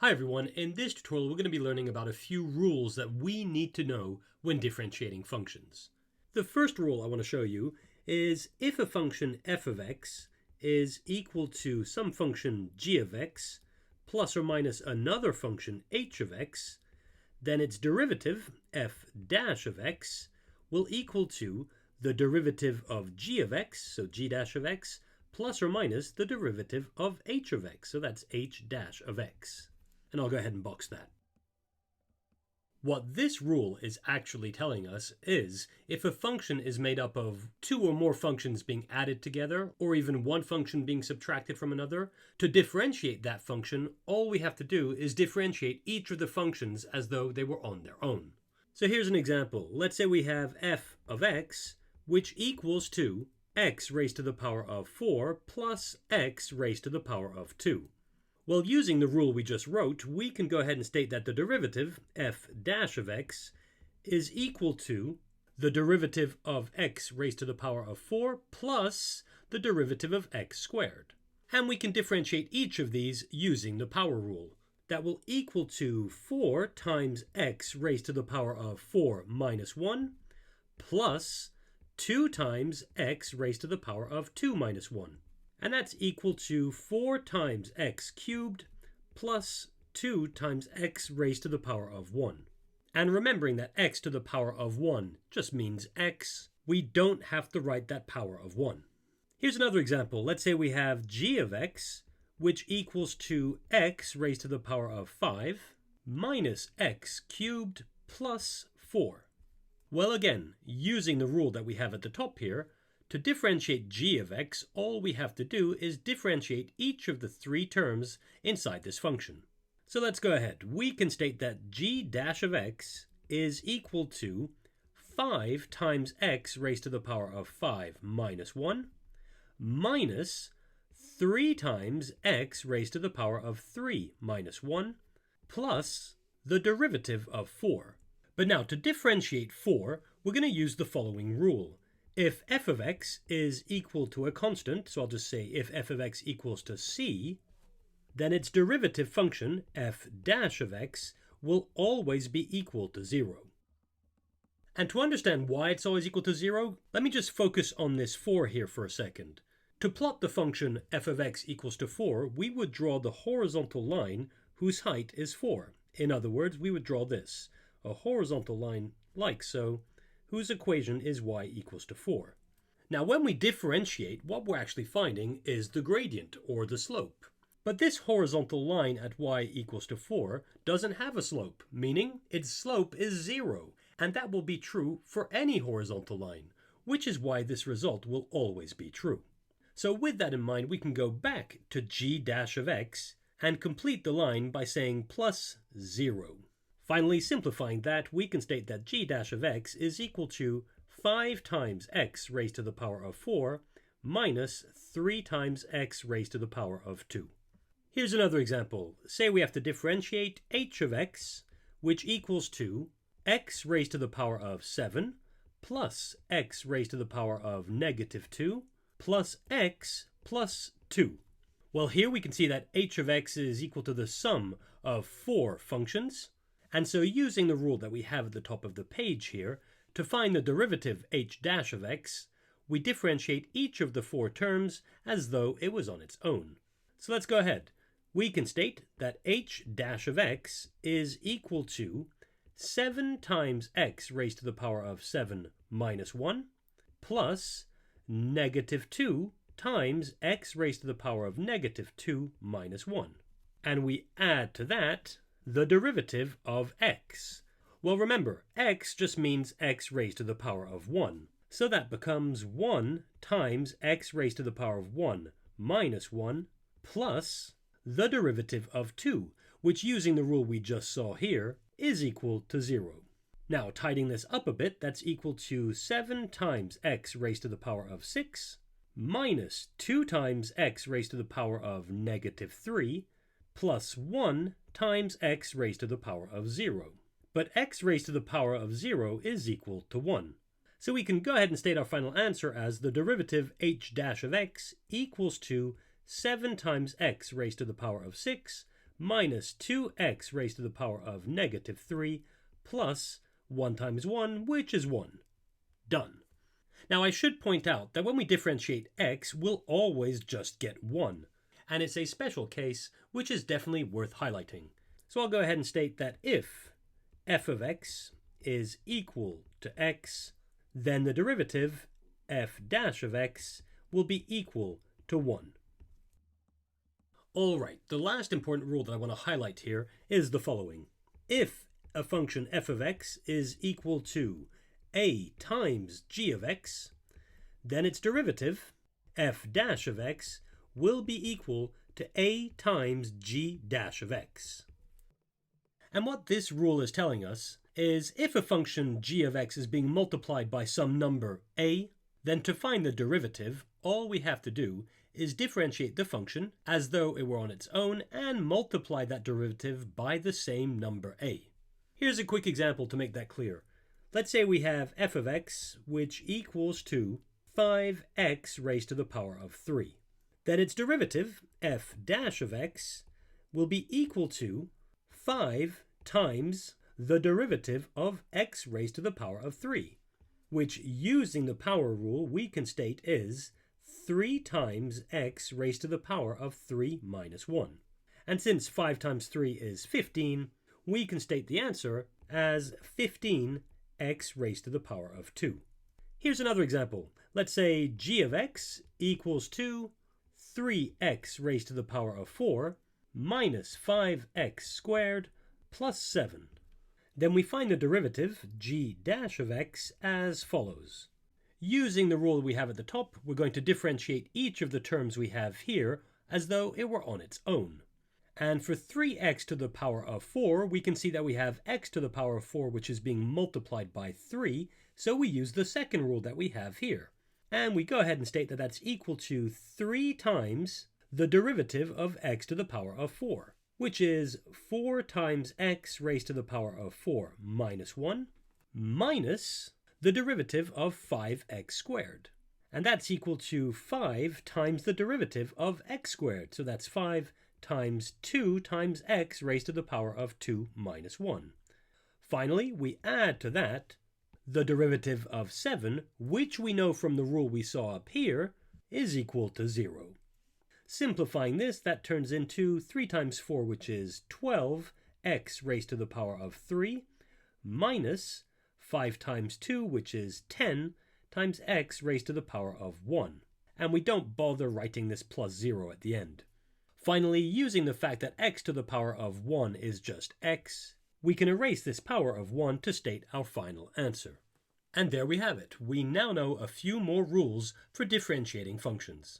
Hi everyone, in this tutorial we're going to be learning about a few rules that we need to know when differentiating functions. The first rule I want to show you is if a function f of x is equal to some function g of x plus or minus another function h of x, then its derivative f dash of x will equal to the derivative of g of x, so g dash of x, plus or minus the derivative of h of x, so that's h dash of x. And I'll go ahead and box that. What this rule is actually telling us is if a function is made up of two or more functions being added together, or even one function being subtracted from another, to differentiate that function, all we have to do is differentiate each of the functions as though they were on their own. So here's an example. Let's say we have f of x, which equals to x raised to the power of 4 plus x raised to the power of 2. Well, using the rule we just wrote, we can go ahead and state that the derivative, f dash of x, is equal to the derivative of x raised to the power of 4 plus the derivative of x squared. And we can differentiate each of these using the power rule. That will equal to 4 times x raised to the power of 4 minus 1 plus 2 times x raised to the power of 2 minus 1. And that's equal to 4 times x cubed plus 2 times x raised to the power of 1. And remembering that x to the power of 1 just means x, we don't have to write that power of 1. Here's another example. Let's say we have g of x, which equals to x raised to the power of 5 minus x cubed plus 4. Well, again, using the rule that we have at the top here, to differentiate g of x, all we have to do is differentiate each of the three terms inside this function. So let's go ahead. We can state that g dash of x is equal to 5 times x raised to the power of 5 minus 1 minus 3 times x raised to the power of 3 minus 1 plus the derivative of 4. But now to differentiate 4, we're going to use the following rule. If f of x is equal to a constant, so I'll just say if f of x equals to c, then its derivative function, f dash of x, will always be equal to 0. And to understand why it's always equal to 0, let me just focus on this 4 here for a second. To plot the function f of x equals to 4, we would draw the horizontal line whose height is 4. In other words, we would draw this, a horizontal line like so, whose equation is y equals to 4. Now when we differentiate, what we're actually finding is the gradient, or the slope. But this horizontal line at y equals to 4 doesn't have a slope, meaning its slope is 0, and that will be true for any horizontal line, which is why this result will always be true. So with that in mind, we can go back to g dash of x and complete the line by saying plus 0. Finally, simplifying that, we can state that g dash of x is equal to 5 times x raised to the power of 4 minus 3 times x raised to the power of 2. Here's another example. Say we have to differentiate h of x, which equals to x raised to the power of 7 plus x raised to the power of negative 2 plus x plus 2. Well, here we can see that h of x is equal to the sum of 4 functions. And so using the rule that we have at the top of the page here, to find the derivative h dash of x, we differentiate each of the 4 terms as though it was on its own. So let's go ahead. We can state that h dash of x is equal to 7 times x raised to the power of 7 minus 1 plus negative 2 times x raised to the power of negative 2 minus 1. And we add to that the derivative of x. Well, remember, x just means x raised to the power of 1. So that becomes 1 times x raised to the power of 1 minus 1 plus the derivative of 2, which using the rule we just saw here is equal to 0. Now, tidying this up a bit, that's equal to 7 times x raised to the power of 6 minus 2 times x raised to the power of negative 3 plus 1 times x raised to the power of 0. But x raised to the power of 0 is equal to 1. So we can go ahead and state our final answer as the derivative h dash of x equals to 7 times x raised to the power of 6 minus 2x raised to the power of negative 3 plus 1 times 1, which is 1. Done. Now I should point out that when we differentiate x, we'll always just get 1. And it's a special case, which is definitely worth highlighting. So I'll go ahead and state that if f of x is equal to x, then the derivative f dash of x will be equal to 1. Alright, the last important rule that I want to highlight here is the following. If a function f of x is equal to a times g of x, then its derivative, f dash of x, will be equal to a times g dash of x. And what this rule is telling us is if a function g of x is being multiplied by some number a, then to find the derivative, all we have to do is differentiate the function as though it were on its own and multiply that derivative by the same number a. Here's a quick example to make that clear. Let's say we have f of x, which equals to 5x raised to the power of 3. Then its derivative, f dash of x, will be equal to 5 times the derivative of x raised to the power of 3, which, using the power rule, we can state is 3 times x raised to the power of 3 minus 1. And since 5 times 3 is 15, we can state the answer as 15x raised to the power of 2. Here's another example. Let's say g of x equals to 3x raised to the power of 4 minus 5x squared plus 7. Then we find the derivative, g dash of x, as follows. Using the rule we have at the top, we're going to differentiate each of the terms we have here as though it were on its own. And for 3x to the power of 4, we can see that we have x to the power of 4, which is being multiplied by 3, so we use the second rule that we have here. And we go ahead and state that that's equal to 3 times the derivative of x to the power of 4, which is 4 times x raised to the power of 4 minus 1, minus the derivative of 5x squared. And that's equal to 5 times the derivative of x squared, so that's 5 times 2 times x raised to the power of 2 minus 1. Finally, we add to that the derivative of 7, which we know from the rule we saw up here, is equal to 0. Simplifying this, that turns into 3 times 4, which is 12x raised to the power of 3, minus 5 times 2, which is 10, times x raised to the power of 1. And we don't bother writing this plus 0 at the end. Finally, using the fact that x to the power of 1 is just x, we can erase this power of 1 to state our final answer. And there we have it. We now know a few more rules for differentiating functions.